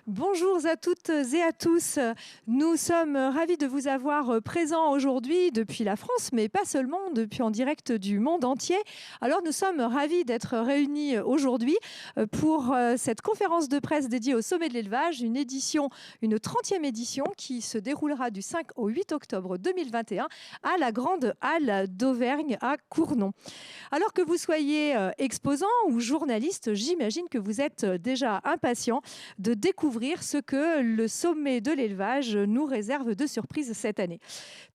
Bonjour à toutes et à tous. Nous sommes ravis de vous avoir présents aujourd'hui depuis la France, mais pas seulement, depuis en direct du monde entier. Alors nous sommes ravis d'être réunis aujourd'hui pour cette conférence de presse dédiée au sommet de l'élevage, une 30e édition qui se déroulera du 5 au 8 octobre 2021 à la Grande Halle d'Auvergne à Cournon. Alors que vous soyez exposant ou journaliste, j'imagine que vous êtes déjà impatient de découvrir ce que le sommet de l'élevage nous réserve de surprises cette année.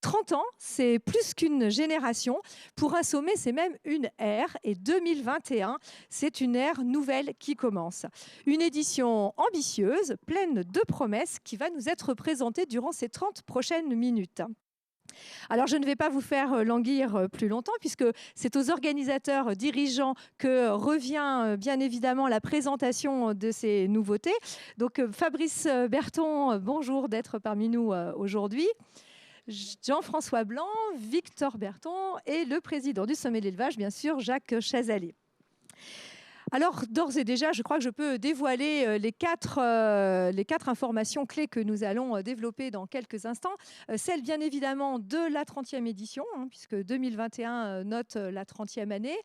30 ans, c'est plus qu'une génération. Pour un sommet, c'est même une ère. Et 2021, c'est une ère nouvelle qui commence. Une édition ambitieuse, pleine de promesses, qui va nous être présentée durant ces 30 prochaines minutes. Alors, je ne vais pas vous faire languir plus longtemps, puisque c'est aux organisateurs dirigeants que revient bien évidemment la présentation de ces nouveautés. Donc, Fabrice Berton, bonjour d'être parmi nous aujourd'hui. Jean-François Blanc, Victor Berton et le président du Sommet de l'élevage, bien sûr, Jacques Chazalé. Alors, d'ores et déjà, je crois que je peux dévoiler les quatre informations clés que nous allons développer dans quelques instants. Celle, bien évidemment, de la 30e édition, puisque 2021 note la 30e année.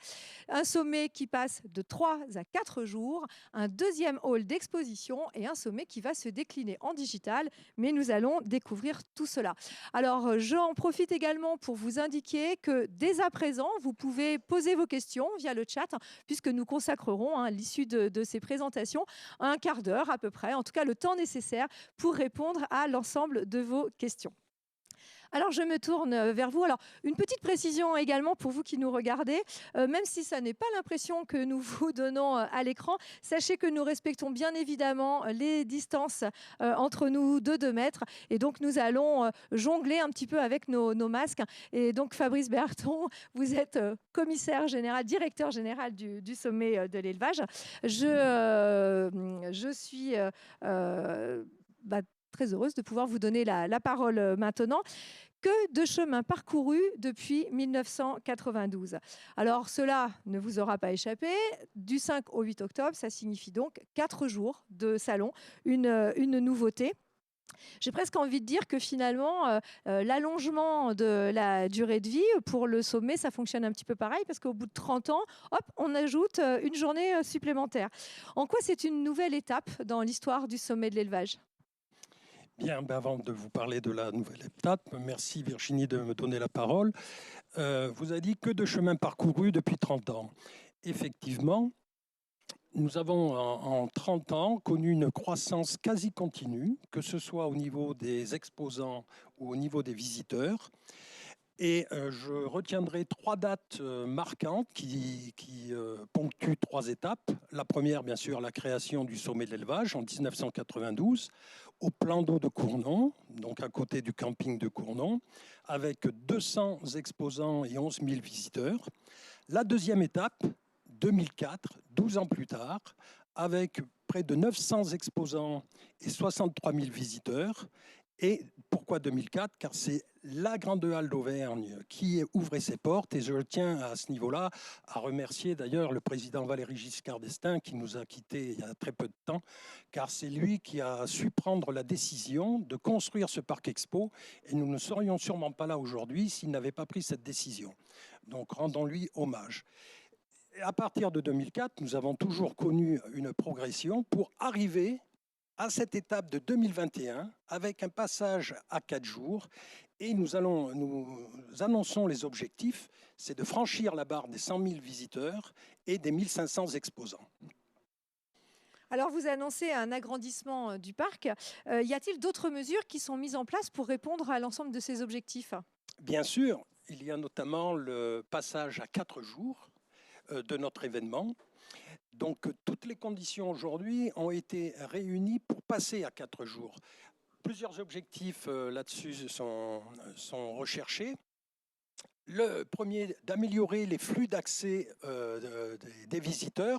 Un sommet qui passe de 3 à 4 jours, un deuxième hall d'exposition et un sommet qui va se décliner en digital. Mais nous allons découvrir tout cela. Alors, j'en profite également pour vous indiquer que dès à présent, vous pouvez poser vos questions via le chat, puisque nous consacrerons à l'issue de ces présentations un quart d'heure à peu près, en tout cas le temps nécessaire pour répondre à l'ensemble de vos questions. Alors, je me tourne vers vous. Alors, une petite précision également pour vous qui nous regardez. Même si ça n'est pas l'impression que nous vous donnons à l'écran, sachez que nous respectons bien évidemment les distances entre nous de 2 mètres. Et donc, nous allons jongler un petit peu avec nos masques. Et donc, Fabrice Berton, vous êtes commissaire général, directeur général du sommet de l'élevage. Je suis très heureuse de pouvoir vous donner la parole maintenant. Que de chemin parcouru depuis 1992. Alors, cela ne vous aura pas échappé. Du 5 au 8 octobre, ça signifie donc 4 jours de salon, une nouveauté. J'ai presque envie de dire que finalement, l'allongement de la durée de vie pour le sommet, ça fonctionne un petit peu pareil, parce qu'au bout de 30 ans, hop, on ajoute une journée supplémentaire. En quoi c'est une nouvelle étape dans l'histoire du sommet de l'élevage ? Bien, avant de vous parler de la nouvelle étape, merci Virginie de me donner la parole. Vous avez dit que de chemin parcouru depuis 30 ans. Effectivement, nous avons en 30 ans connu une croissance quasi continue, que ce soit au niveau des exposants ou au niveau des visiteurs. Et je retiendrai 3 dates marquantes qui ponctuent 3 étapes. La première, bien sûr, la création du sommet de l'élevage en 1992 au plan d'eau de Cournon, donc à côté du camping de Cournon, avec 200 exposants et 11 000 visiteurs. La deuxième étape, 2004, 12 ans plus tard, avec près de 900 exposants et 63 000 visiteurs. Et pourquoi 2004 ? Car c'est la Grande Halle d'Auvergne qui ouvrait ses portes. Et je tiens à ce niveau-là à remercier d'ailleurs le président Valéry Giscard d'Estaing qui nous a quittés il y a très peu de temps, car c'est lui qui a su prendre la décision de construire ce parc expo. Et nous ne serions sûrement pas là aujourd'hui s'il n'avait pas pris cette décision. Donc rendons-lui hommage. Et à partir de 2004, nous avons toujours connu une progression pour arriver à cette étape de 2021 avec un passage à 4 jours. Et nous annonçons les objectifs, c'est de franchir la barre des 100 000 visiteurs et des 1500 exposants. Alors, vous annoncez un agrandissement du parc. Y a-t-il d'autres mesures qui sont mises en place pour répondre à l'ensemble de ces objectifs ? Bien sûr, il y a notamment le passage à 4 jours de notre événement. Donc, toutes les conditions aujourd'hui ont été réunies pour passer à 4 jours. Plusieurs objectifs là-dessus sont recherchés. Le premier, d'améliorer les flux d'accès des visiteurs.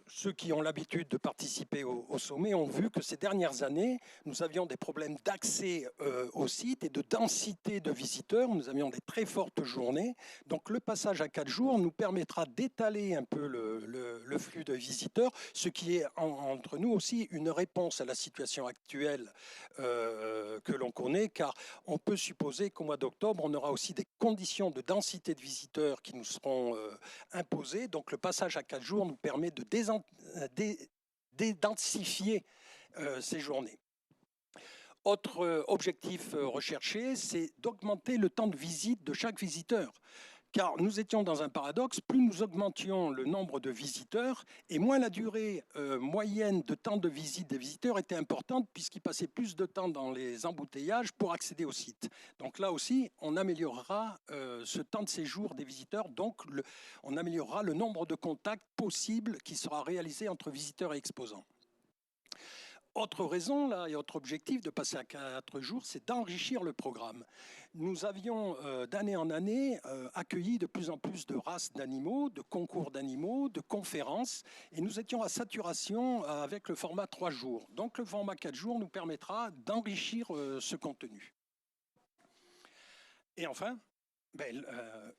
Ceux qui ont l'habitude de participer au sommet ont vu que ces dernières années, nous avions des problèmes d'accès au site et de densité de visiteurs. Nous avions des très fortes journées. Donc le passage à 4 jours nous permettra d'étaler un peu le flux de visiteurs, ce qui est entre nous aussi une réponse à la situation actuelle que l'on connaît, car on peut supposer qu'au mois d'octobre, on aura aussi des conditions de densité de visiteurs qui nous seront imposées. Donc le passage à 4 jours nous permet de d'édensifier ces journées. Autre objectif recherché, c'est d'augmenter le temps de visite de chaque visiteur. Car nous étions dans un paradoxe, plus nous augmentions le nombre de visiteurs, et moins la durée moyenne de temps de visite des visiteurs était importante, puisqu'ils passaient plus de temps dans les embouteillages pour accéder au site. Donc là aussi, on améliorera ce temps de séjour des visiteurs, donc on améliorera le nombre de contacts possibles qui sera réalisé entre visiteurs et exposants. Autre raison là, et autre objectif de passer à 4 jours, c'est d'enrichir le programme. Nous avions d'année en année accueilli de plus en plus de races d'animaux, de concours d'animaux, de conférences, et nous étions à saturation avec le format 3 jours. Donc le format 4 jours nous permettra d'enrichir ce contenu. Et enfin,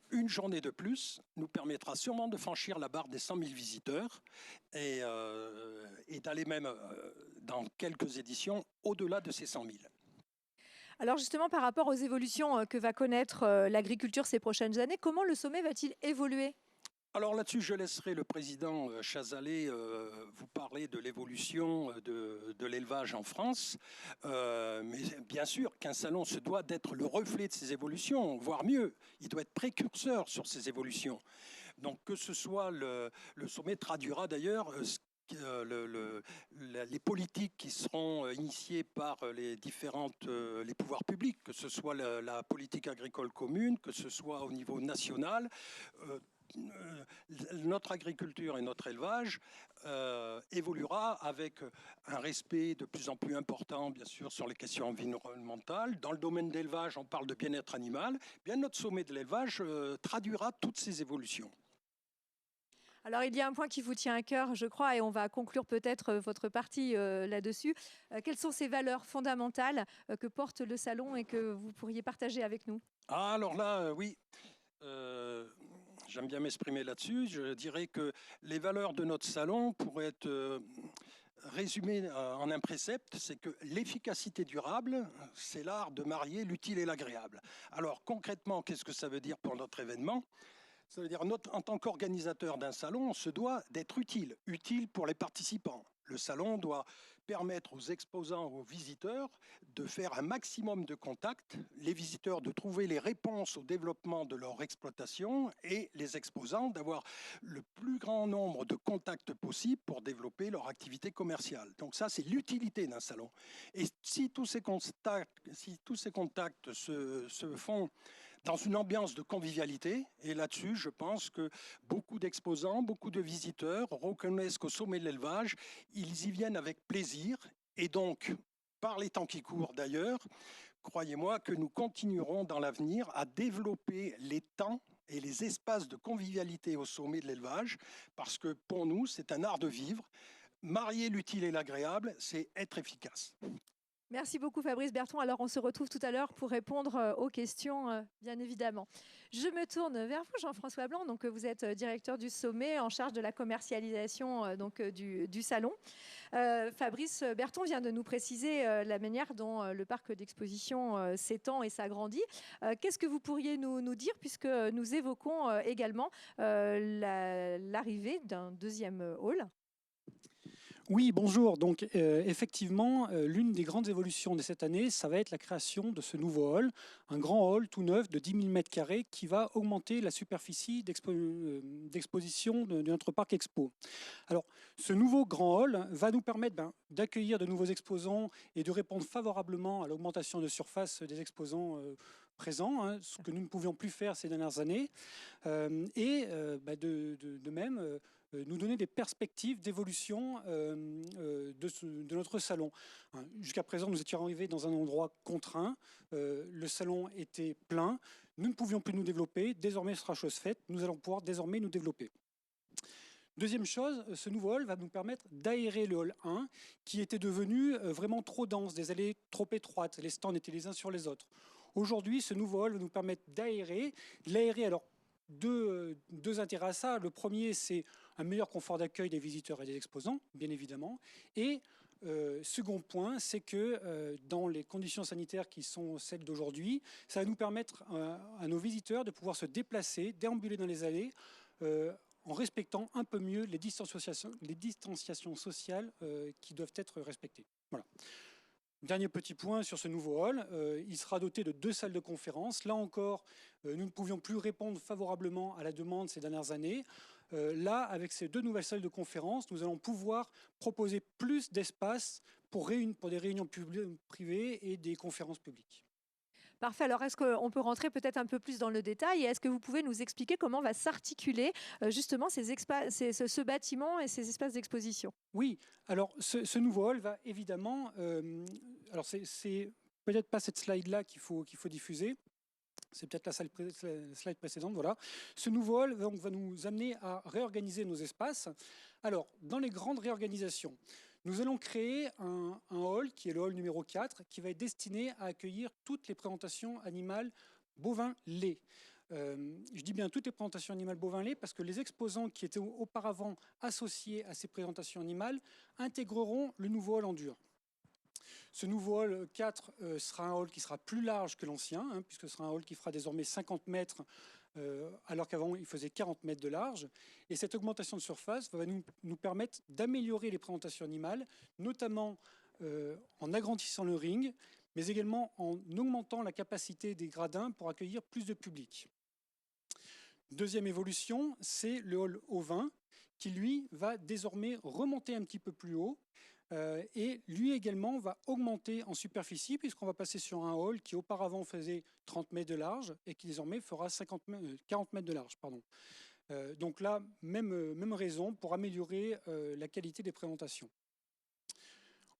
une journée de plus nous permettra sûrement de franchir la barre des 100 000 visiteurs et d'aller même dans quelques éditions au-delà de ces 100 000. Alors justement, par rapport aux évolutions que va connaître l'agriculture ces prochaines années, comment le sommet va-t-il évoluer ? Alors là-dessus, je laisserai le président Chazalet vous parler de l'évolution de l'élevage en France. Mais bien sûr qu'un salon se doit d'être le reflet de ces évolutions, voire mieux, il doit être précurseur sur ces évolutions. Donc que ce soit le sommet traduira d'ailleurs les politiques qui seront initiées par les pouvoirs publics, que ce soit la politique agricole commune, que ce soit au niveau national. Notre agriculture et notre élevage évoluera avec un respect de plus en plus important, bien sûr, sur les questions environnementales. Dans le domaine de l'élevage, on parle de bien-être animal. Bien, notre sommet de l'élevage traduira toutes ces évolutions. Alors, il y a un point qui vous tient à cœur, je crois, et on va conclure peut-être votre partie là-dessus. Quelles sont ces valeurs fondamentales que porte le salon et que vous pourriez partager avec nous ? Alors là, oui. J'aime bien m'exprimer là-dessus. Je dirais que les valeurs de notre salon pourraient être résumées en un précepte, c'est que l'efficacité durable, c'est l'art de marier l'utile et l'agréable. Alors concrètement, qu'est-ce que ça veut dire pour notre événement ? Ça veut dire en tant qu'organisateur d'un salon, on se doit d'être utile pour les participants. Le salon doit permettre aux exposants, aux visiteurs, de faire un maximum de contacts, les visiteurs de trouver les réponses au développement de leur exploitation et les exposants d'avoir le plus grand nombre de contacts possible pour développer leur activité commerciale. Donc ça, c'est l'utilité d'un salon. Et si tous ces contacts se font dans une ambiance de convivialité, et là-dessus, je pense que beaucoup d'exposants, beaucoup de visiteurs reconnaissent qu'au sommet de l'élevage, ils y viennent avec plaisir, et donc, par les temps qui courent d'ailleurs, croyez-moi que nous continuerons dans l'avenir à développer les temps et les espaces de convivialité au sommet de l'élevage, parce que pour nous, c'est un art de vivre. Marier l'utile et l'agréable, c'est être efficace. Merci beaucoup Fabrice Berton. Alors on se retrouve tout à l'heure pour répondre aux questions, bien évidemment. Je me tourne vers vous, Jean-François Blanc. Donc, vous êtes directeur du sommet en charge de la commercialisation du salon. Fabrice Berton vient de nous préciser la manière dont le parc d'exposition s'étend et s'agrandit. Qu'est-ce que vous pourriez nous dire, puisque nous évoquons également l'arrivée d'un deuxième hall ? Oui, bonjour. Donc, effectivement, l'une des grandes évolutions de cette année, ça va être la création de ce nouveau hall, un grand hall tout neuf de 10 000 m² qui va augmenter la superficie d'exposition de notre parc expo. Alors, ce nouveau grand hall va nous permettre d'accueillir de nouveaux exposants et de répondre favorablement à l'augmentation de surface des exposants présents, ce que nous ne pouvions plus faire ces dernières années. De même, nous donner des perspectives d'évolution de notre salon. Jusqu'à présent, nous étions arrivés dans un endroit contraint. Le salon était plein. Nous ne pouvions plus nous développer. Désormais, ce sera chose faite. Nous allons pouvoir désormais nous développer. Deuxième chose, ce nouveau hall va nous permettre d'aérer le hall 1 qui était devenu vraiment trop dense, des allées trop étroites, les stands étaient les uns sur les autres. Aujourd'hui, ce nouveau hall va nous permettre d'aérer. L'aérer, alors, deux intérêts à ça. Le premier, c'est un meilleur confort d'accueil des visiteurs et des exposants, bien évidemment. Et second point, c'est que dans les conditions sanitaires qui sont celles d'aujourd'hui, ça va nous permettre à nos visiteurs de pouvoir se déplacer, déambuler dans les allées, en respectant un peu mieux les distanciations sociales qui doivent être respectées. Voilà. Dernier petit point sur ce nouveau hall, il sera doté de 2 salles de conférence. Là encore, nous ne pouvions plus répondre favorablement à la demande ces dernières années. Là, avec ces 2 nouvelles salles de conférence, nous allons pouvoir proposer plus d'espace pour des réunions privées et des conférences publiques. Parfait. Alors, est-ce qu'on peut rentrer peut-être un peu plus dans le détail et est-ce que vous pouvez nous expliquer comment va s'articuler justement ce bâtiment et ces espaces d'exposition? Oui, alors ce nouveau hall va évidemment... alors, c'est peut-être pas cette slide-là qu'il faut diffuser. C'est peut-être la slide précédente, voilà. Ce nouveau hall va nous amener à réorganiser nos espaces. Alors, dans les grandes réorganisations, nous allons créer un hall, qui est le hall numéro 4, qui va être destiné à accueillir toutes les présentations animales bovins-lait. Je dis bien toutes les présentations animales bovins-lait parce que les exposants qui étaient auparavant associés à ces présentations animales intégreront le nouveau hall en dur. Ce nouveau hall 4 sera un hall qui sera plus large que l'ancien, puisque ce sera un hall qui fera désormais 50 mètres, alors qu'avant il faisait 40 mètres de large. Et cette augmentation de surface va nous permettre d'améliorer les présentations animales, notamment en agrandissant le ring, mais également en augmentant la capacité des gradins pour accueillir plus de public. Deuxième évolution, c'est le hall O20, qui lui va désormais remonter un petit peu plus haut, et lui également va augmenter en superficie puisqu'on va passer sur un hall qui auparavant faisait 30 mètres de large et qui désormais fera 40 mètres de large. Pardon. Donc là, même raison pour améliorer la qualité des présentations.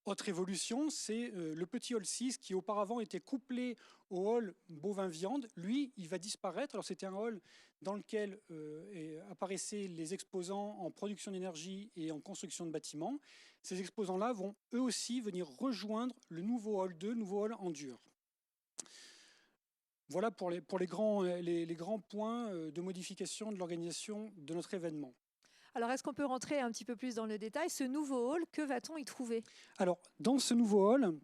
Autre évolution, c'est le petit hall 6 qui auparavant était couplé au hall bovin-viande. Lui, il va disparaître. Alors c'était un hall dans lequel apparaissaient les exposants en production d'énergie et en construction de bâtiments. Ces exposants-là vont eux aussi venir rejoindre le nouveau hall 2, le nouveau hall en dur. Voilà pour les grands points de modification de l'organisation de notre événement. Alors, est-ce qu'on peut rentrer un petit peu plus dans le détail? Ce nouveau hall, que va-t-on y trouver? Alors, dans ce nouveau hall,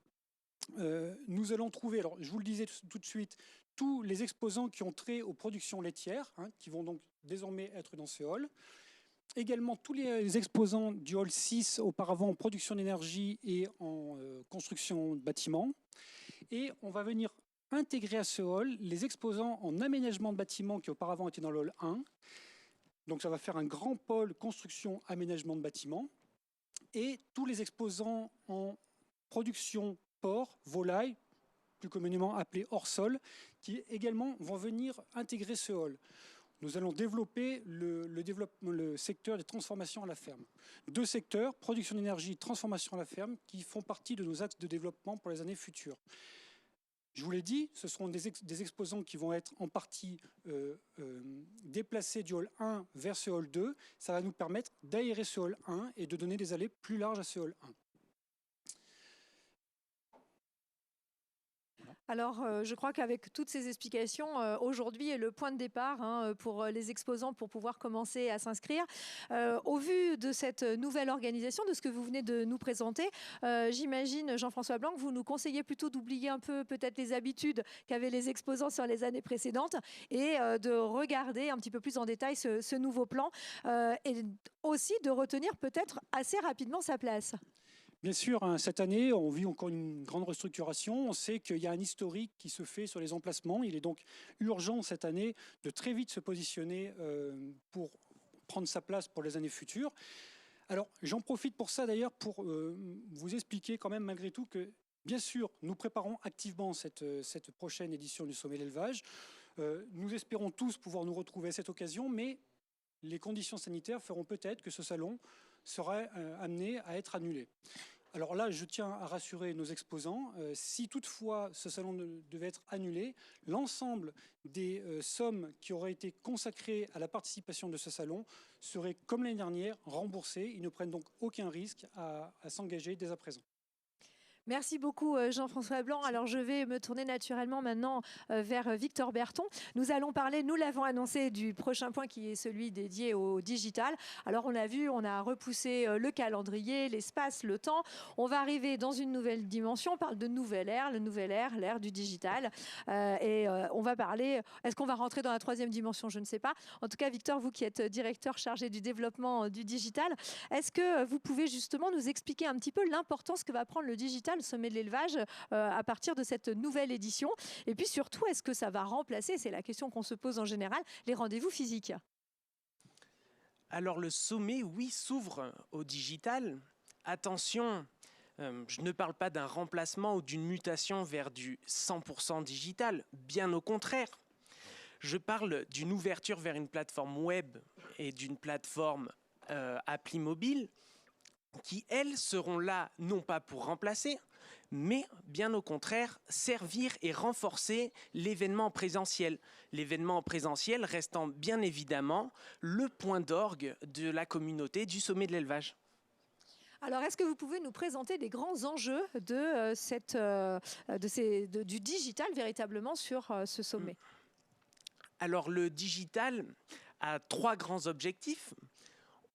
nous allons trouver, alors je vous le disais tout de suite, tous les exposants qui ont trait aux productions laitières, qui vont donc désormais être dans ce hall. Également tous les exposants du hall 6, auparavant en production d'énergie et en construction de bâtiments. Et on va venir intégrer à ce hall les exposants en aménagement de bâtiments qui auparavant étaient dans le hall 1. Donc ça va faire un grand pôle construction, aménagement de bâtiments. Et tous les exposants en production porc, volaille, plus communément appelés hors sol, qui également vont venir intégrer ce hall. Nous allons développer le secteur des transformations à la ferme. 2 secteurs, production d'énergie, transformation à la ferme, qui font partie de nos axes de développement pour les années futures. Je vous l'ai dit, ce seront des exposants qui vont être en partie déplacés du hall 1 vers ce hall 2. Ça va nous permettre d'aérer ce hall 1 et de donner des allées plus larges à ce hall 1. Alors, je crois qu'avec toutes ces explications, aujourd'hui est le point de départ pour les exposants pour pouvoir commencer à s'inscrire. Au vu de cette nouvelle organisation, de ce que vous venez de nous présenter, j'imagine, Jean-François Blanc, que vous nous conseillez plutôt d'oublier un peu peut-être les habitudes qu'avaient les exposants sur les années précédentes et de regarder un petit peu plus en détail ce nouveau plan et aussi de retenir peut-être assez rapidement sa place. Bien sûr, cette année, on vit encore une grande restructuration. On sait qu'il y a un historique qui se fait sur les emplacements. Il est donc urgent cette année de très vite se positionner pour prendre sa place pour les années futures. Alors, j'en profite pour ça d'ailleurs pour vous expliquer quand même malgré tout que, bien sûr, nous préparons activement cette prochaine édition du Sommet de l'élevage. Nous espérons tous pouvoir nous retrouver à cette occasion, mais les conditions sanitaires feront peut-être que ce salon serait amené à être annulé. Alors là, je tiens à rassurer nos exposants. Si toutefois ce salon devait être annulé, l'ensemble des sommes qui auraient été consacrées à la participation de ce salon seraient, comme l'année dernière, remboursées. Ils ne prennent donc aucun risque à s'engager dès à présent. Merci beaucoup Jean-François Blanc. Alors je vais me tourner naturellement maintenant vers Victor Berton. Nous allons parler, nous l'avons annoncé, du prochain point qui est celui dédié au digital. Alors on a vu, on a repoussé le calendrier, l'espace, le temps. On va arriver dans une nouvelle dimension. On parle de nouvelle ère, l'ère du digital. On va parler, est-ce qu'on va rentrer dans la troisième dimension? Je ne sais pas. En tout cas, Victor, vous qui êtes directeur chargé du développement du digital, est-ce que vous pouvez justement nous expliquer un petit peu l'importance que va prendre le digital, le sommet de l'élevage, à partir de cette nouvelle édition? Et puis surtout, est-ce que ça va remplacer, c'est la question qu'on se pose en général, les rendez-vous physiques? Alors le sommet, oui, s'ouvre au digital. Attention, je ne parle pas d'un remplacement ou d'une mutation vers du 100% digital, bien au contraire. Je parle d'une ouverture vers une plateforme web et d'une plateforme appli mobile qui, elles, seront là non pas pour remplacer, mais bien au contraire, servir et renforcer l'événement présentiel. L'événement présentiel restant bien évidemment le point d'orgue de la communauté du sommet de l'élevage. Alors, est-ce que vous pouvez nous présenter les grands enjeux du digital véritablement sur ce sommet? Alors, le digital a 3 grands objectifs.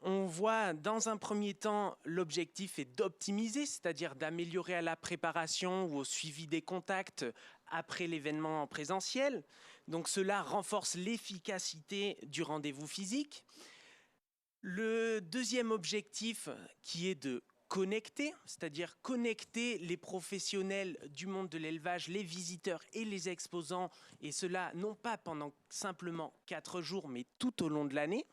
On voit dans un premier temps, l'objectif est d'optimiser, c'est-à-dire d'améliorer à la préparation ou au suivi des contacts après l'événement en présentiel. Donc cela renforce l'efficacité du rendez-vous physique. Le deuxième objectif qui est de connecter, c'est-à-dire connecter les professionnels du monde de l'élevage, les visiteurs et les exposants, et cela non pas pendant simplement 4 jours, mais tout au long de l'année.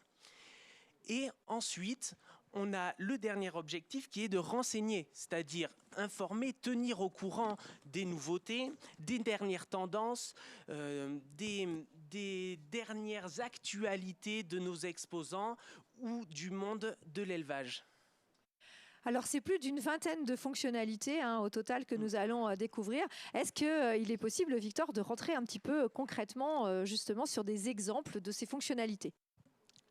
Et ensuite, on a le dernier objectif qui est de renseigner, c'est-à-dire informer, tenir au courant des nouveautés, des dernières tendances, des dernières actualités de nos exposants ou du monde de l'élevage. Alors, c'est plus d'une vingtaine de fonctionnalités au total que nous allons découvrir. Est-ce qu'il est possible, Victor, de rentrer un petit peu concrètement justement sur des exemples de ces fonctionnalités?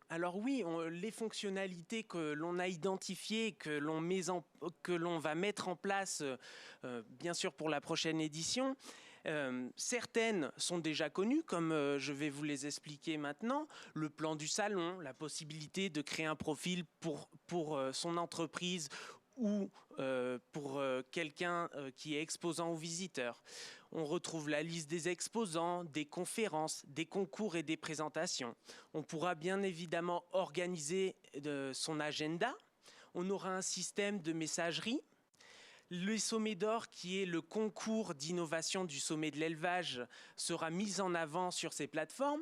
Alors oui, les fonctionnalités que l'on a identifiées, que l'on va mettre en place, bien sûr pour la prochaine édition, certaines sont déjà connues, comme je vais vous les expliquer maintenant. Le plan du salon, la possibilité de créer un profil pour son entreprise ou pour quelqu'un qui est exposant ou visiteur. On retrouve la liste des exposants, des conférences, des concours et des présentations. On pourra bien évidemment organiser son agenda. On aura un système de messagerie. Le Sommet d'Or, qui est le concours d'innovation du sommet de l'élevage, sera mis en avant sur ces plateformes.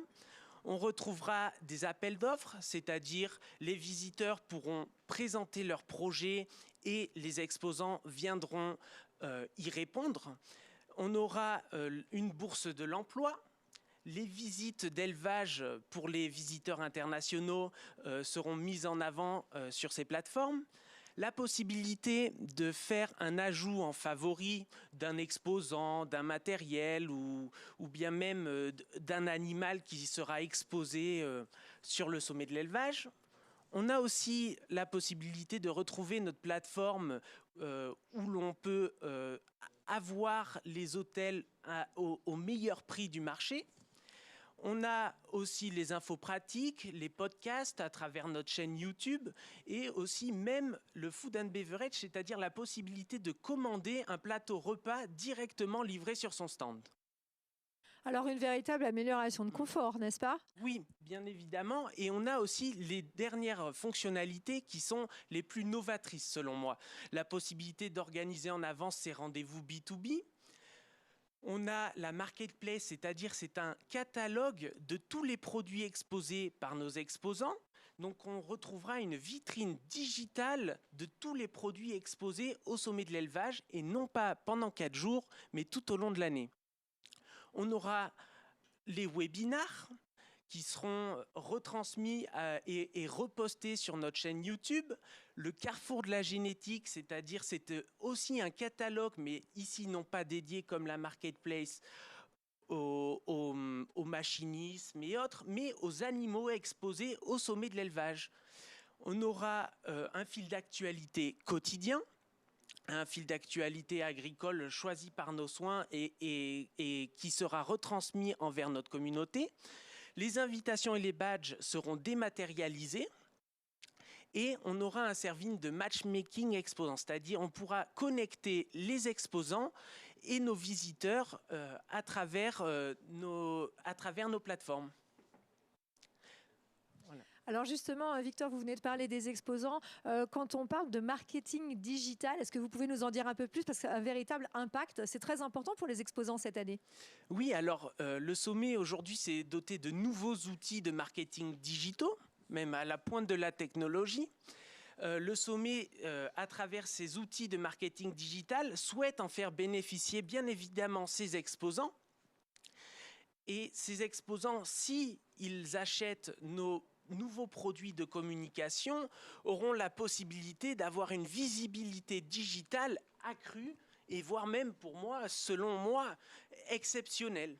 On retrouvera des appels d'offres, c'est-à-dire les visiteurs pourront présenter leurs projets et les exposants viendront y répondre. On aura une bourse de l'emploi. Les visites d'élevage pour les visiteurs internationaux seront mises en avant sur ces plateformes. La possibilité de faire un ajout en favori d'un exposant, d'un matériel ou bien même d'un animal qui sera exposé sur le sommet de l'élevage. On a aussi la possibilité de retrouver notre plateforme où l'on peut avoir les hôtels au meilleur prix du marché. On a aussi les infos pratiques, les podcasts à travers notre chaîne YouTube et aussi même le food and beverage, c'est-à-dire la possibilité de commander un plateau repas directement livré sur son stand. Alors une véritable amélioration de confort, n'est-ce pas? Oui, bien évidemment. Et on a aussi les dernières fonctionnalités qui sont les plus novatrices selon moi. La possibilité d'organiser en avance ses rendez-vous B2B. On a la marketplace, c'est-à-dire c'est un catalogue de tous les produits exposés par nos exposants. Donc on retrouvera une vitrine digitale de tous les produits exposés au sommet de l'élevage et non pas pendant 4 jours, mais tout au long de l'année. On aura les webinars qui seront retransmis et repostés sur notre chaîne YouTube. Le Carrefour de la génétique, c'est-à-dire c'est aussi un catalogue, mais ici non pas dédié comme la marketplace au machinisme et autres, mais aux animaux exposés au sommet de l'élevage. On aura un fil d'actualité quotidien, un fil d'actualité agricole choisi par nos soins et qui sera retransmis envers notre communauté. Les invitations et les badges seront dématérialisés et on aura un service de matchmaking exposant, c'est-à-dire on pourra connecter les exposants et nos visiteurs à travers nos plateformes. Alors justement, Victor, vous venez de parler des exposants. Quand on parle de marketing digital, est-ce que vous pouvez nous en dire un peu plus? Parce qu'un véritable impact, c'est très important pour les exposants cette année. Oui, alors le sommet aujourd'hui s'est doté de nouveaux outils de marketing digitaux, même à la pointe de la technologie. Le sommet, à travers ces outils de marketing digital, souhaite en faire bénéficier bien évidemment ses exposants. Et ces exposants, s'ils achètent nos nouveaux produits de communication, auront la possibilité d'avoir une visibilité digitale accrue et voire même pour moi, selon moi, exceptionnelle.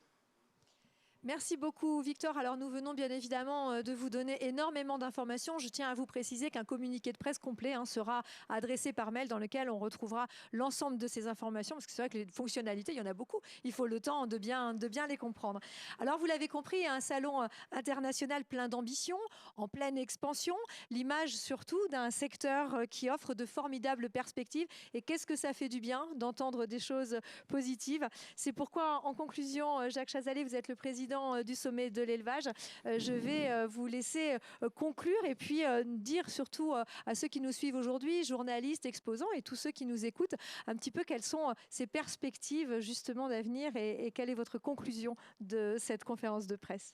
Merci beaucoup, Victor. Alors, nous venons bien évidemment de vous donner énormément d'informations. Je tiens à vous préciser qu'un communiqué de presse complet sera adressé par mail dans lequel on retrouvera l'ensemble de ces informations, parce que c'est vrai que les fonctionnalités, il y en a beaucoup. Il faut le temps de bien les comprendre. Alors, vous l'avez compris, un salon international plein d'ambition, en pleine expansion, l'image surtout d'un secteur qui offre de formidables perspectives. Et qu'est-ce que ça fait du bien d'entendre des choses positives. C'est pourquoi, en conclusion, Jacques Chazalet, vous êtes le président du sommet de l'élevage. Je vais vous laisser conclure et puis dire surtout à ceux qui nous suivent aujourd'hui, journalistes, exposants et tous ceux qui nous écoutent, un petit peu quelles sont ces perspectives justement d'avenir et quelle est votre conclusion de cette conférence de presse.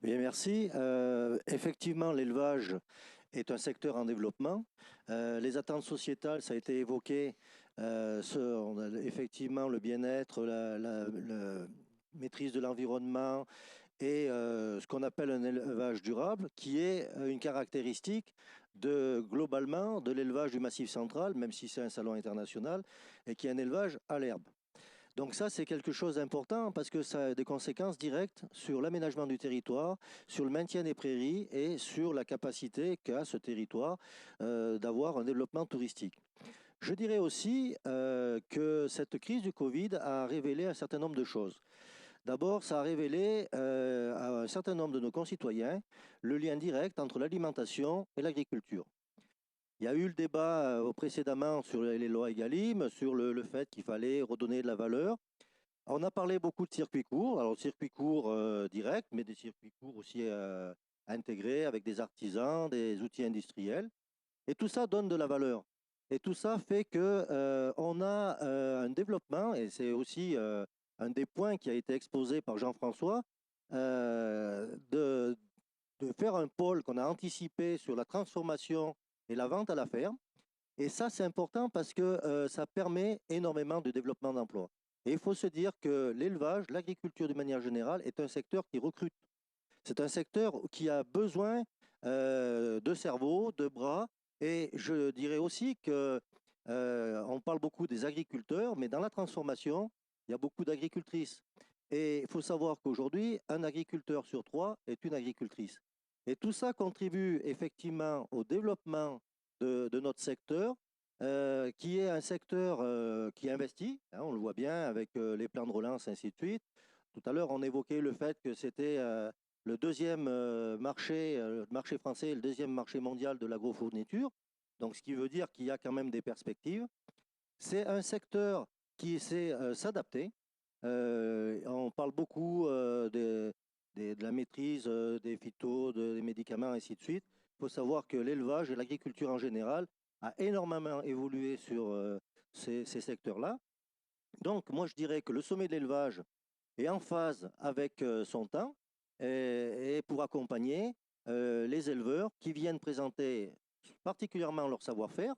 Bien, merci. Effectivement, l'élevage est un secteur en développement. Les attentes sociétales, ça a été évoqué, effectivement le bien-être, la maîtrise de l'environnement et ce qu'on appelle un élevage durable, qui est une caractéristique globalement de l'élevage du Massif central, même si c'est un salon international, et qui est un élevage à l'herbe. Donc ça, c'est quelque chose d'important parce que ça a des conséquences directes sur l'aménagement du territoire, sur le maintien des prairies et sur la capacité qu'a ce territoire d'avoir un développement touristique. Je dirais aussi que cette crise du Covid a révélé un certain nombre de choses. D'abord, ça a révélé à un certain nombre de nos concitoyens le lien direct entre l'alimentation et l'agriculture. Il y a eu le débat précédemment sur les lois Egalim, sur le fait qu'il fallait redonner de la valeur. On a parlé beaucoup de circuits courts, alors circuits courts directs, mais des circuits courts aussi intégrés avec des artisans, des outils industriels. Et tout ça donne de la valeur. Et tout ça fait qu'on a un développement, et c'est aussi un des points qui a été exposé par Jean-François, de faire un pôle qu'on a anticipé sur la transformation et la vente à la ferme. Et ça, c'est important parce que ça permet énormément de développement d'emplois. Et il faut se dire que l'élevage, l'agriculture de manière générale, est un secteur qui recrute. C'est un secteur qui a besoin de cerveau, de bras. Et je dirais aussi que on parle beaucoup des agriculteurs, mais dans la transformation, il y a beaucoup d'agricultrices. Et il faut savoir qu'aujourd'hui, un agriculteur sur 3 est une agricultrice. Et tout ça contribue effectivement au développement de notre secteur, qui est un secteur qui investit, on le voit bien avec les plans de relance, ainsi de suite. Tout à l'heure, on évoquait le fait que c'était le deuxième marché, le marché français est le deuxième marché mondial de l'agrofourniture. Donc, ce qui veut dire qu'il y a quand même des perspectives. C'est un secteur qui sait s'adapter. On parle beaucoup de la maîtrise des phytos, des médicaments, ainsi de suite. Il faut savoir que l'élevage et l'agriculture en général a énormément évolué sur ces secteurs-là. Donc, moi, je dirais que le sommet de l'élevage est en phase avec son temps et pour accompagner les éleveurs qui viennent présenter particulièrement leur savoir-faire,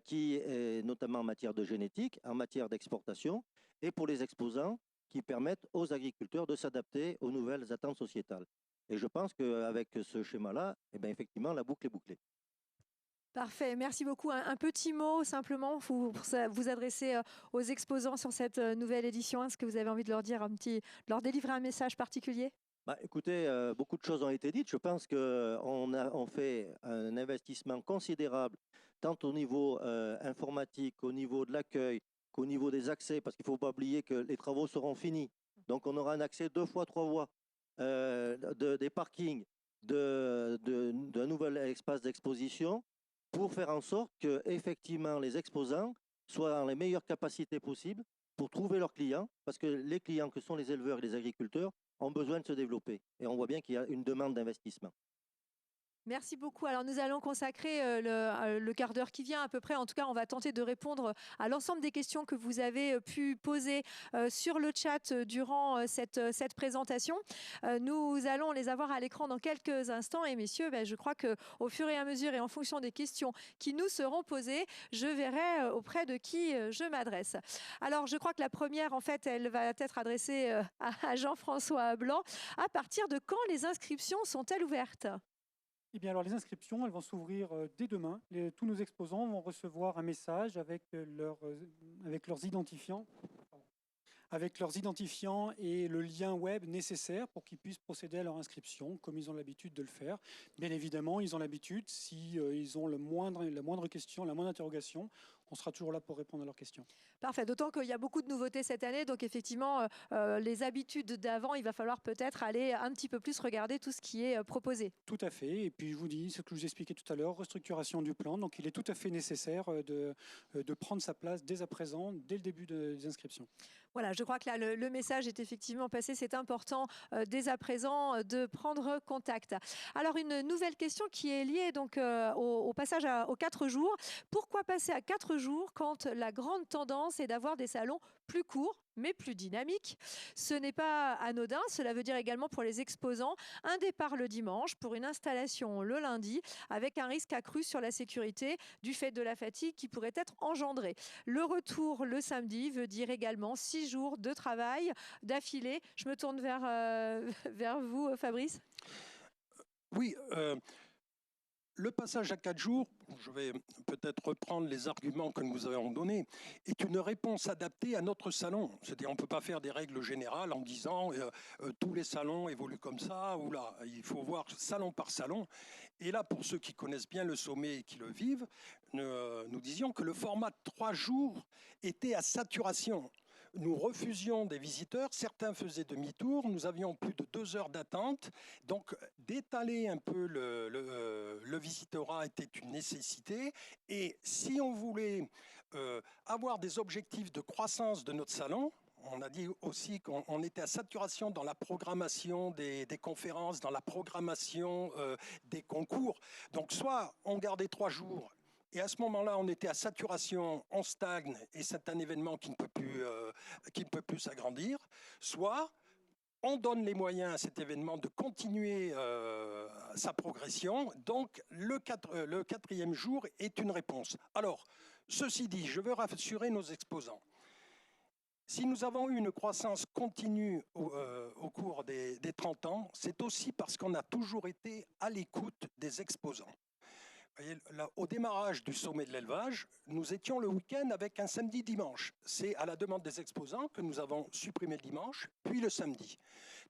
qui est notamment en matière de génétique, en matière d'exportation, et pour les exposants qui permettent aux agriculteurs de s'adapter aux nouvelles attentes sociétales. Et je pense qu'avec ce schéma-là, eh ben, effectivement, la boucle est bouclée. Parfait, merci beaucoup. Un petit mot simplement pour vous adresser aux exposants sur cette nouvelle édition. Est-ce que vous avez envie de leur dire de leur délivrer un message particulier? Bah, écoutez, beaucoup de choses ont été dites. Je pense qu'on fait un investissement considérable, tant au niveau informatique, au niveau de l'accueil, qu'au niveau des accès, parce qu'il ne faut pas oublier que les travaux seront finis. Donc, on aura un accès 2 fois 3 voies, des parkings, d'un nouvel espace d'exposition, pour faire en sorte que effectivement les exposants soient dans les meilleures capacités possibles pour trouver leurs clients, parce que les clients que sont les éleveurs et les agriculteurs ont besoin de se développer. Et on voit bien qu'il y a une demande d'investissement. Merci beaucoup. Alors nous allons consacrer le quart d'heure qui vient à peu près. En tout cas, on va tenter de répondre à l'ensemble des questions que vous avez pu poser sur le chat durant cette présentation. Nous allons les avoir à l'écran dans quelques instants. Et messieurs, je crois qu'au fur et à mesure et en fonction des questions qui nous seront posées, je verrai auprès de qui je m'adresse. Alors je crois que la première, en fait, elle va être adressée à Jean-François Blanc. À partir de quand les inscriptions sont-elles ouvertes ? Eh bien, alors les inscriptions, elles vont s'ouvrir dès demain. Tous nos exposants vont recevoir un message avec leurs identifiants. Avec leurs identifiants et le lien web nécessaire pour qu'ils puissent procéder à leur inscription, comme ils ont l'habitude de le faire. Bien évidemment, ils ont l'habitude, si ils ont la moindre question, la moindre interrogation, on sera toujours là pour répondre à leurs questions. Parfait, d'autant qu'il y a beaucoup de nouveautés cette année, donc effectivement, les habitudes d'avant, il va falloir peut-être aller un petit peu plus regarder tout ce qui est proposé. Tout à fait, et puis je vous dis, ce que je vous expliquais tout à l'heure, restructuration du plan, donc il est tout à fait nécessaire de prendre sa place dès à présent, dès le début des inscriptions. Voilà, je crois que là, le message est effectivement passé. C'est important dès à présent de prendre contact. Alors, une nouvelle question qui est liée donc, au passage aux 4 jours. Pourquoi passer à 4 jours quand la grande tendance est d'avoir des salons plus courts mais plus dynamiques? Ce n'est pas anodin. Cela veut dire également pour les exposants un départ le dimanche pour une installation le lundi avec un risque accru sur la sécurité du fait de la fatigue qui pourrait être engendrée. Le retour le samedi veut dire également 6 jours de travail d'affilée. Je me tourne vers vous, Fabrice. Oui, le passage à 4 jours, je vais peut-être reprendre les arguments que nous avons donnés, est une réponse adaptée à notre salon. C'est-à-dire on ne peut pas faire des règles générales en disant tous les salons évoluent comme ça ou là. Il faut voir salon par salon. Et là, pour ceux qui connaissent bien le sommet et qui le vivent, nous disions que le format de 3 jours était à saturation. Nous refusions des visiteurs, certains faisaient demi-tour, nous avions plus de 2 heures d'attente, donc d'étaler un peu le visitorat était une nécessité, et si on voulait avoir des objectifs de croissance de notre salon, on a dit aussi qu'on était à saturation dans la programmation des conférences, dans la programmation des concours, donc soit on gardait 3 jours, et à ce moment-là, on était à saturation, on stagne, et c'est un événement qui ne peut plus s'agrandir. Soit on donne les moyens à cet événement de continuer sa progression. Donc, le 4e jour est une réponse. Alors, ceci dit, je veux rassurer nos exposants. Si nous avons eu une croissance continue au cours des 30 ans, c'est aussi parce qu'on a toujours été à l'écoute des exposants. Voyez, là, au démarrage du sommet de l'élevage, nous étions le week-end avec un samedi-dimanche. C'est à la demande des exposants que nous avons supprimé le dimanche, puis le samedi.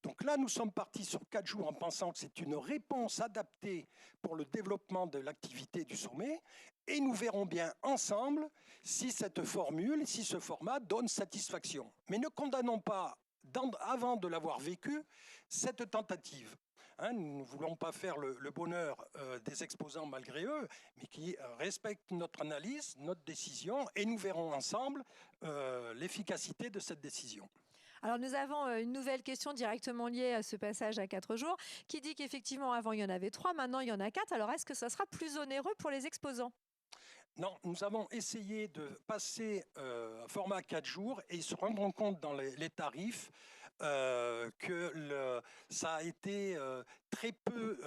Donc là, nous sommes partis sur 4 jours en pensant que c'est une réponse adaptée pour le développement de l'activité du sommet. Et nous verrons bien ensemble si cette formule, si ce format donne satisfaction. Mais ne condamnons pas, avant de l'avoir vécu, cette tentative. Nous ne voulons pas faire le bonheur des exposants malgré eux, mais qui respectent notre analyse, notre décision, et nous verrons ensemble l'efficacité de cette décision. Alors nous avons une nouvelle question directement liée à ce passage à 4 jours, qui dit qu'effectivement avant il y en avait 3, maintenant il y en a 4. Alors est-ce que ça sera plus onéreux pour les exposants ? Non, nous avons essayé de passer un format 4 jours et se rendre compte dans les tarifs ça a été très peu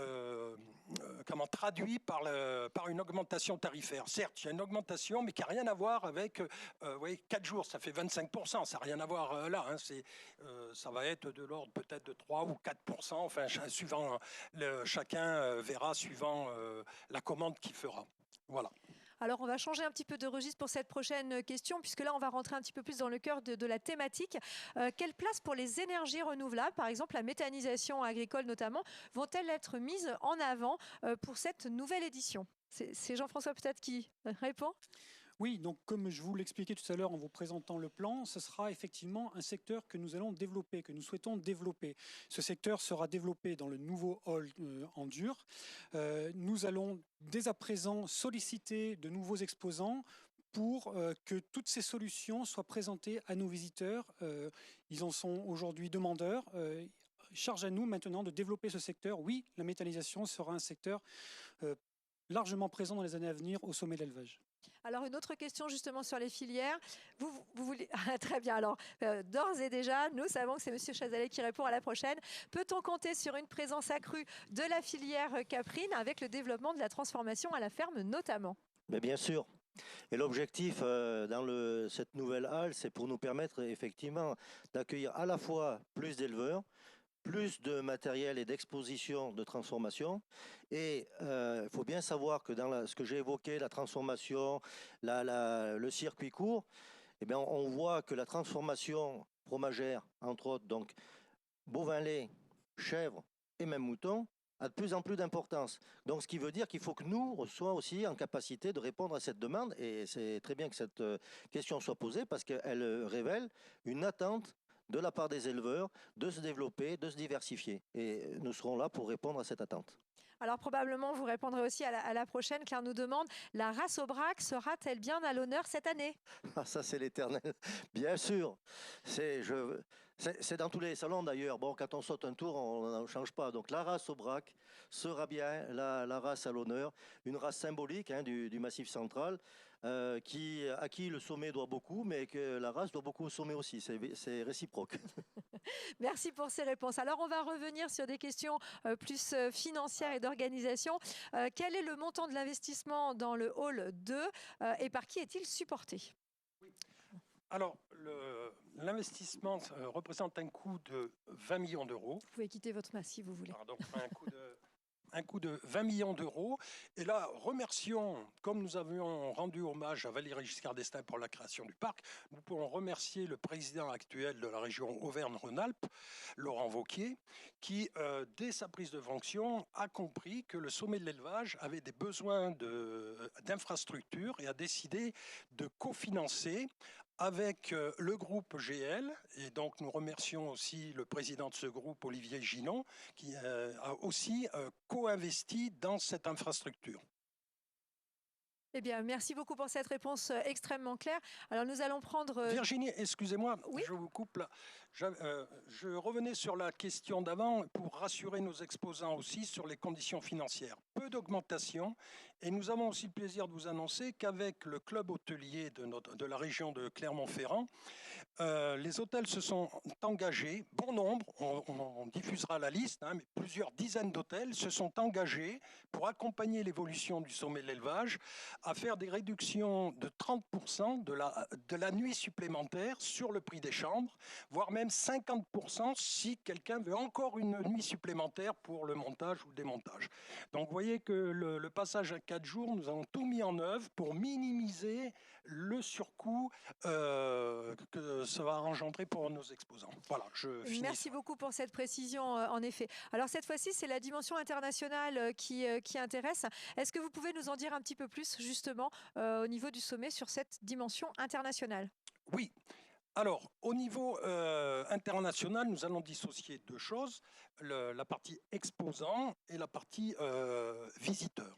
traduit par une augmentation tarifaire. Certes, il y a une augmentation, mais qui n'a rien à voir avec 4 jours, ça fait 25%, ça n'a rien à voir là. Hein, ça va être de l'ordre peut-être de 3 ou 4%, enfin, suivant chacun verra suivant la commande qu'il fera. Voilà. Alors, on va changer un petit peu de registre pour cette prochaine question, puisque là, on va rentrer un petit peu plus dans le cœur de la thématique. Quelle place pour les énergies renouvelables, par exemple la méthanisation agricole notamment, vont-elles être mises en avant pour cette nouvelle édition? C'est Jean-François peut-être qui répond? Oui, donc comme je vous l'expliquais tout à l'heure en vous présentant le plan, ce sera effectivement un secteur que nous allons développer, que nous souhaitons développer. Ce secteur sera développé dans le nouveau hall en dur. Nous allons dès à présent solliciter de nouveaux exposants pour que toutes ces solutions soient présentées à nos visiteurs. Ils en sont aujourd'hui demandeurs. Charge à nous maintenant de développer ce secteur. Oui, la méthanisation sera un secteur largement présent dans les années à venir au sommet de l'élevage. Alors, une autre question justement sur les filières. Vous voulez... Très bien. Alors, d'ores et déjà, nous savons que c'est M. Chazalet qui répond à la prochaine. Peut-on compter sur une présence accrue de la filière caprine avec le développement de la transformation à la ferme notamment? Mais bien sûr. Et l'objectif dans cette nouvelle halle, c'est pour nous permettre effectivement d'accueillir à la fois plus d'éleveurs, plus de matériel et d'exposition de transformation. Et il faut bien savoir que dans ce que j'ai évoqué, la transformation, le circuit court, eh bien, on voit que la transformation fromagère, entre autres, donc bovin lait, chèvre et même mouton, a de plus en plus d'importance. Donc, ce qui veut dire qu'il faut que nous soyons aussi en capacité de répondre à cette demande. Et c'est très bien que cette question soit posée parce qu'elle révèle une attente de la part des éleveurs, de se développer, de se diversifier. Et nous serons là pour répondre à cette attente. Alors probablement, vous répondrez aussi à la prochaine. Claire nous demande, la race Aubrac sera-t-elle bien à l'honneur cette année? Ah, ça, c'est l'éternel. Bien sûr. C'est dans tous les salons d'ailleurs. Bon, quand on saute un tour, on n'en change pas. Donc la race Aubrac sera bien la race à l'honneur. Une race symbolique du Massif central. À qui le sommet doit beaucoup, mais que la race doit beaucoup au sommet aussi. C'est réciproque. Merci pour ces réponses. Alors, on va revenir sur des questions plus financières et d'organisation. Quel est le montant de l'investissement dans le hall 2 et par qui est-il supporté? Alors, l'investissement représente un coût de 20 millions d'euros. Vous pouvez quitter votre masse si vous voulez. Pardon, un coût de 20 millions d'euros. Et là, remercions, comme nous avions rendu hommage à Valéry Giscard d'Estaing pour la création du parc, nous pouvons remercier le président actuel de la région Auvergne-Rhône-Alpes, Laurent Wauquiez, qui, dès sa prise de fonction, a compris que le sommet de l'élevage avait des besoins d'infrastructures et a décidé de cofinancer avec le groupe GL, et donc nous remercions aussi le président de ce groupe, Olivier Ginon, qui a aussi co-investi dans cette infrastructure. Eh bien, merci beaucoup pour cette réponse extrêmement claire. Alors, nous allons prendre... Virginie, excusez-moi, oui, je vous coupe là. Je revenais sur la question d'avant pour rassurer nos exposants aussi sur les conditions financières. Peu d'augmentation, et nous avons aussi le plaisir de vous annoncer qu'avec le club hôtelier de la région de Clermont-Ferrand, les hôtels se sont engagés, bon nombre, on diffusera la liste, mais plusieurs dizaines d'hôtels se sont engagés pour accompagner l'évolution du sommet de l'élevage à faire des réductions de 30% de la nuit supplémentaire sur le prix des chambres, voire même 50% si quelqu'un veut encore une nuit supplémentaire pour le montage ou le démontage. Donc vous voyez que le passage à 4 jours, nous avons tout mis en œuvre pour minimiser le surcoût que ça va engendrer pour nos exposants. Voilà, je finis. Merci beaucoup pour cette précision, en effet. Alors cette fois-ci, c'est la dimension internationale qui intéresse. Est-ce que vous pouvez nous en dire un petit peu plus, justement, au niveau du sommet, sur cette dimension internationale? Oui. Alors, au niveau international, nous allons dissocier deux choses, la partie exposant et la partie visiteur.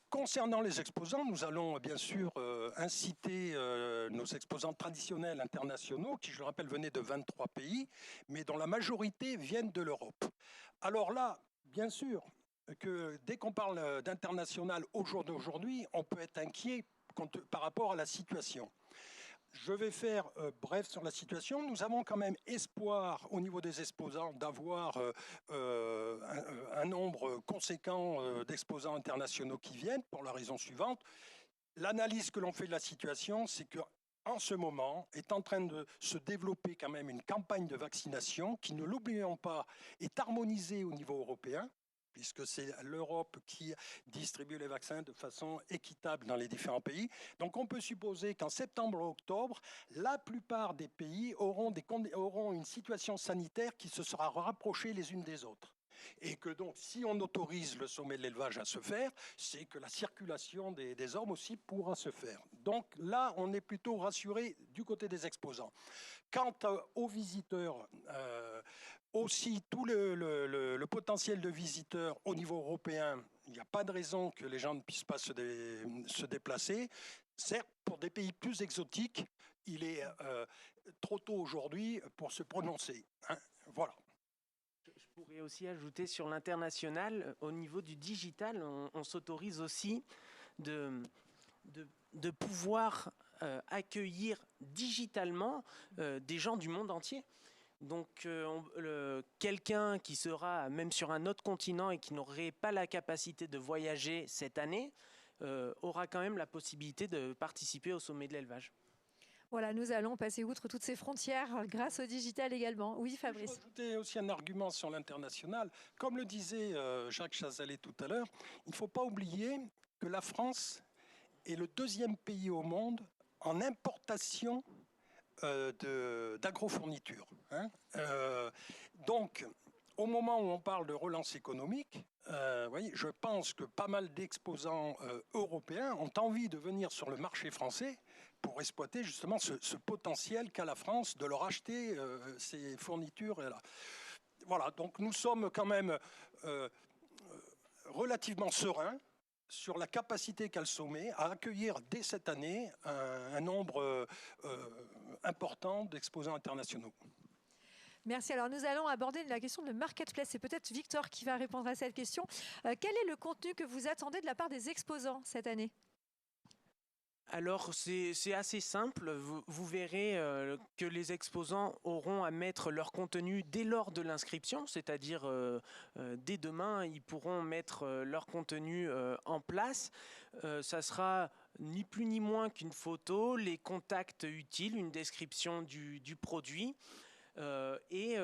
Concernant les exposants, nous allons bien sûr inciter nos exposants traditionnels internationaux, qui, je le rappelle, venaient de 23 pays, mais dont la majorité viennent de l'Europe. Alors là, bien sûr, que dès qu'on parle d'international au jour d'aujourd'hui, on peut être inquiet par rapport à la situation. Je vais faire bref sur la situation. Nous avons quand même espoir au niveau des exposants d'avoir un nombre conséquent d'exposants internationaux qui viennent pour la raison suivante. L'analyse que l'on fait de la situation, c'est que en ce moment, est en train de se développer quand même une campagne de vaccination qui, ne l'oublions pas, est harmonisée au niveau européen, puisque c'est l'Europe qui distribue les vaccins de façon équitable dans les différents pays. Donc on peut supposer qu'en septembre-octobre, la plupart des pays auront une situation sanitaire qui se sera rapprochée les unes des autres. Et que donc, si on autorise le sommet de l'élevage à se faire, c'est que la circulation des hommes aussi pourra se faire. Donc là, on est plutôt rassuré du côté des exposants. Quant aux visiteurs, aussi tout le potentiel de visiteurs au niveau européen, il n'y a pas de raison que les gens ne puissent pas se déplacer. Certes, pour des pays plus exotiques, il est trop tôt aujourd'hui pour se prononcer. Hein. Voilà. Je pourrais aussi ajouter sur l'international, au niveau du digital, on s'autorise aussi de pouvoir accueillir digitalement des gens du monde entier. Donc quelqu'un qui sera même sur un autre continent et qui n'aurait pas la capacité de voyager cette année aura quand même la possibilité de participer au sommet de l'élevage. Voilà, nous allons passer outre toutes ces frontières grâce au digital également. Oui, Fabrice. Je vais ajouter aussi un argument sur l'international. Comme le disait Jacques Chazalet tout à l'heure, il ne faut pas oublier que la France est le deuxième pays au monde en importation d'agrofournitures. Hein. Donc, au moment où on parle de relance économique, voyez, je pense que pas mal d'exposants européens ont envie de venir sur le marché français pour exploiter justement ce potentiel qu'a la France de leur acheter ces fournitures. Là. Voilà, donc nous sommes quand même relativement sereins sur la capacité qu'a le sommet à accueillir dès cette année un nombre important d'exposants internationaux. Merci. Alors nous allons aborder la question de marketplace. C'est peut-être Victor qui va répondre à cette question. Quel est le contenu que vous attendez de la part des exposants cette année ? Alors c'est assez simple, vous verrez que les exposants auront à mettre leur contenu dès lors de l'inscription, c'est-à-dire dès demain ils pourront mettre leur contenu en place. Ça sera ni plus ni moins qu'une photo, les contacts utiles, une description du produit et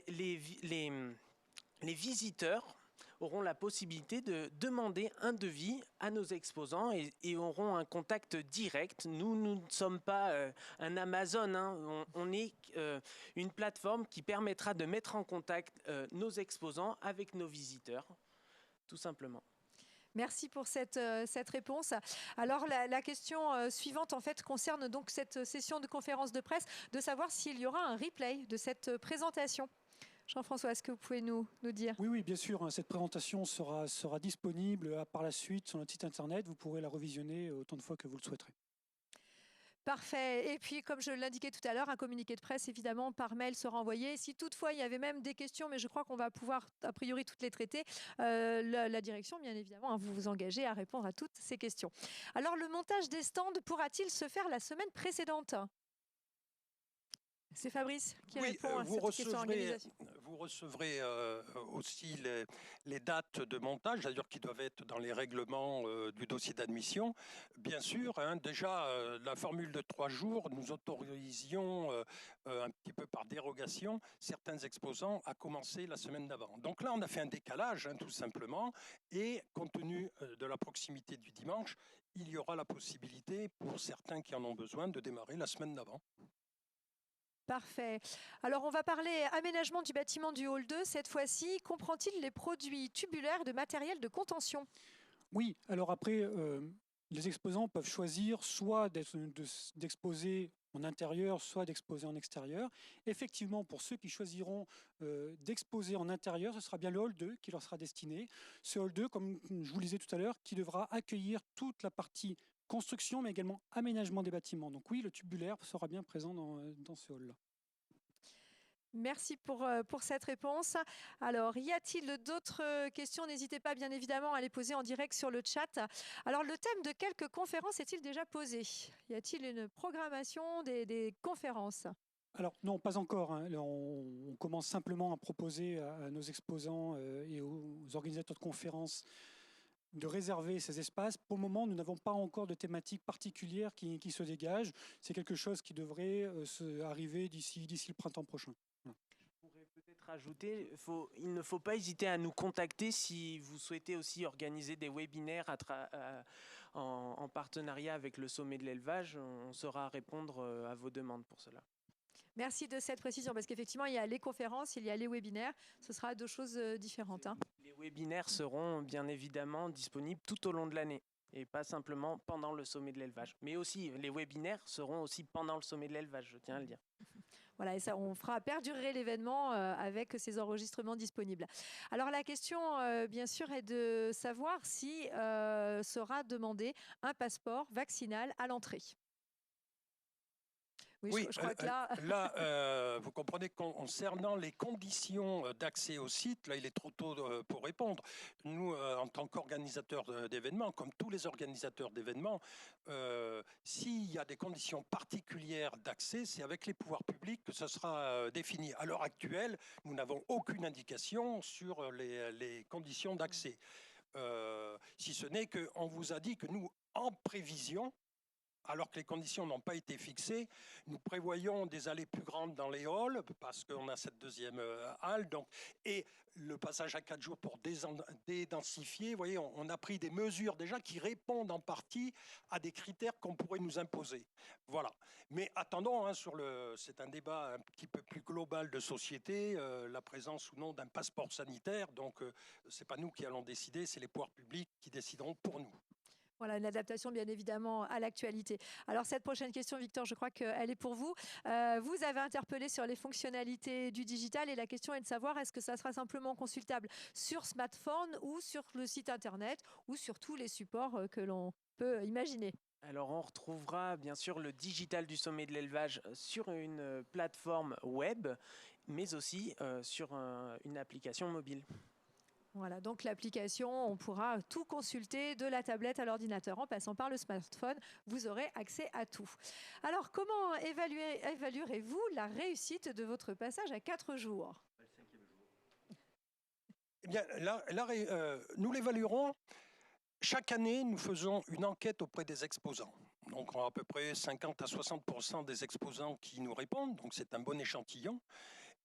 les visiteurs auront la possibilité de demander un devis à nos exposants et auront un contact direct. Nous ne sommes pas un Amazon, hein. On est une plateforme qui permettra de mettre en contact nos exposants avec nos visiteurs, tout simplement. Merci pour cette réponse. Alors la question suivante en fait concerne donc cette session de conférence de presse, de savoir s'il y aura un replay de cette présentation. Jean-François, est-ce que vous pouvez nous dire ? Oui, bien sûr. Cette présentation sera disponible par la suite sur notre site internet. Vous pourrez la revisionner autant de fois que vous le souhaiterez. Parfait. Et puis, comme je l'indiquais tout à l'heure, un communiqué de presse, évidemment, par mail sera envoyé. Si toutefois, il y avait même des questions, mais je crois qu'on va pouvoir, a priori, toutes les traiter, la direction, bien évidemment, vous vous engagez à répondre à toutes ces questions. Alors, le montage des stands pourra-t-il se faire la semaine précédente ? C'est Fabrice qui répond à cette question organisation. Vous recevrez aussi les dates de montage, c'est-à-dire qui doivent être dans les règlements du dossier d'admission. Bien sûr, hein, déjà, la formule de 3 jours, nous autorisions un petit peu par dérogation certains exposants à commencer la semaine d'avant. Donc là, on a fait un décalage, hein, tout simplement, et compte tenu de la proximité du dimanche, il y aura la possibilité pour certains qui en ont besoin de démarrer la semaine d'avant. Parfait. Alors, on va parler aménagement du bâtiment du hall 2. Cette fois-ci, comprend-il les produits tubulaires de matériel de contention ? Oui, alors après, les exposants peuvent choisir soit d'exposer en intérieur, soit d'exposer en extérieur. Effectivement, pour ceux qui choisiront d'exposer en intérieur, ce sera bien le hall 2 qui leur sera destiné. Ce hall 2, comme je vous le disais tout à l'heure, qui devra accueillir toute la partie construction, mais également aménagement des bâtiments. Donc oui, le tubulaire sera bien présent dans ce hall-là. Merci pour cette réponse. Alors, y a-t-il d'autres questions? N'hésitez pas, bien évidemment, à les poser en direct sur le chat. Alors, le thème de quelques conférences est-il déjà posé? Y a-t-il une programmation des conférences? Alors non, pas encore, hein. Là, on commence simplement à proposer à nos exposants et aux organisateurs de conférences de réserver ces espaces. Pour le moment, nous n'avons pas encore de thématique particulière qui se dégage. C'est quelque chose qui devrait arriver d'ici le printemps prochain. Voilà. Je pourrais peut-être rajouter, il ne faut pas hésiter à nous contacter si vous souhaitez aussi organiser des webinaires en partenariat avec le Sommet de l'élevage. On saura répondre à vos demandes pour cela. Merci de cette précision, parce qu'effectivement, il y a les conférences, il y a les webinaires. Ce sera deux choses différentes, hein. Les webinaires seront bien évidemment disponibles tout au long de l'année et pas simplement pendant le Sommet de l'élevage. Mais aussi, les webinaires seront aussi pendant le Sommet de l'élevage, je tiens à le dire. Voilà, et ça, on fera perdurer l'événement avec ces enregistrements disponibles. Alors, la question, bien sûr, est de savoir si sera demandé un passeport vaccinal à l'entrée. Oui, je crois que là... là vous comprenez, concernant les conditions d'accès au site, là, il est trop tôt pour répondre. Nous, en tant qu'organisateurs d'événements, comme tous les organisateurs d'événements, s'il y a des conditions particulières d'accès, c'est avec les pouvoirs publics que ça sera défini. À l'heure actuelle, nous n'avons aucune indication sur les conditions d'accès. Si ce n'est qu'on vous a dit que nous, en prévision, alors que les conditions n'ont pas été fixées, nous prévoyons des allées plus grandes dans les halls, parce qu'on a cette deuxième halle, donc, et le passage à 4 jours pour dédensifier. Vous voyez, on a pris des mesures déjà qui répondent en partie à des critères qu'on pourrait nous imposer. Voilà. Mais attendons, hein, c'est un débat un petit peu plus global de société, la présence ou non d'un passeport sanitaire. Donc, ce n'est pas nous qui allons décider, c'est les pouvoirs publics qui décideront pour nous. Voilà, une adaptation bien évidemment à l'actualité. Alors cette prochaine question, Victor, je crois qu'elle est pour vous. Vous avez interpellé sur les fonctionnalités du digital et la question est de savoir est-ce que ça sera simplement consultable sur smartphone ou sur le site internet ou sur tous les supports que l'on peut imaginer. Alors on retrouvera bien sûr le digital du Sommet de l'élevage sur une plateforme web, mais aussi sur une application mobile. Voilà, donc l'application, on pourra tout consulter de la tablette à l'ordinateur en passant par le smartphone. Vous aurez accès à tout. Alors, comment évaluerez-vous la réussite de votre passage à 4 jours? Eh bien, là, nous l'évaluerons. Chaque année, nous faisons une enquête auprès des exposants. Donc, on a à peu près 50 à 60% des exposants qui nous répondent. Donc, c'est un bon échantillon.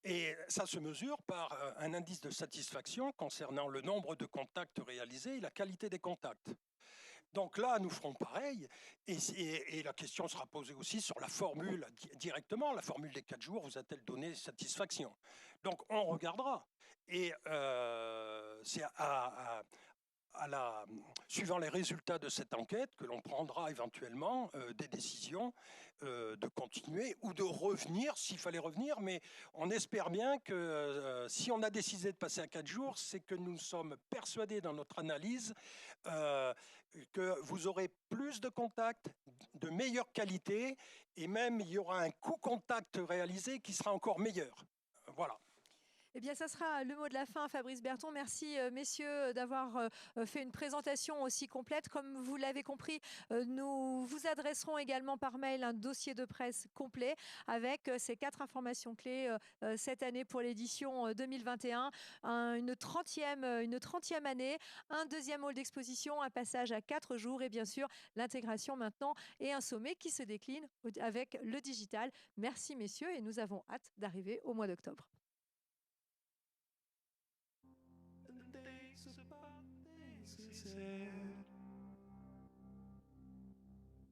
Et ça se mesure par un indice de satisfaction concernant le nombre de contacts réalisés et la qualité des contacts. Donc là, nous ferons pareil. Et la question sera posée aussi sur la formule directement. La formule des 4 jours, vous a-t-elle donné satisfaction? Donc, on regardera. Et c'est suivant les résultats de cette enquête, que l'on prendra éventuellement des décisions de continuer ou de revenir, s'il fallait revenir. Mais on espère bien que si on a décidé de passer à 4 jours, c'est que nous sommes persuadés dans notre analyse que vous aurez plus de contacts, de meilleure qualité, et même il y aura un coût contact réalisé qui sera encore meilleur. Voilà. Eh bien, ça sera le mot de la fin, Fabrice Berton. Merci, messieurs, d'avoir fait une présentation aussi complète. Comme vous l'avez compris, nous vous adresserons également par mail un dossier de presse complet avec ces 4 informations clés cette année pour l'édition 2021. Une 30e année, un deuxième hall d'exposition, un passage à 4 jours et bien sûr l'intégration maintenant et un sommet qui se décline avec le digital. Merci, messieurs, et nous avons hâte d'arriver au mois d'octobre. The days about things he said.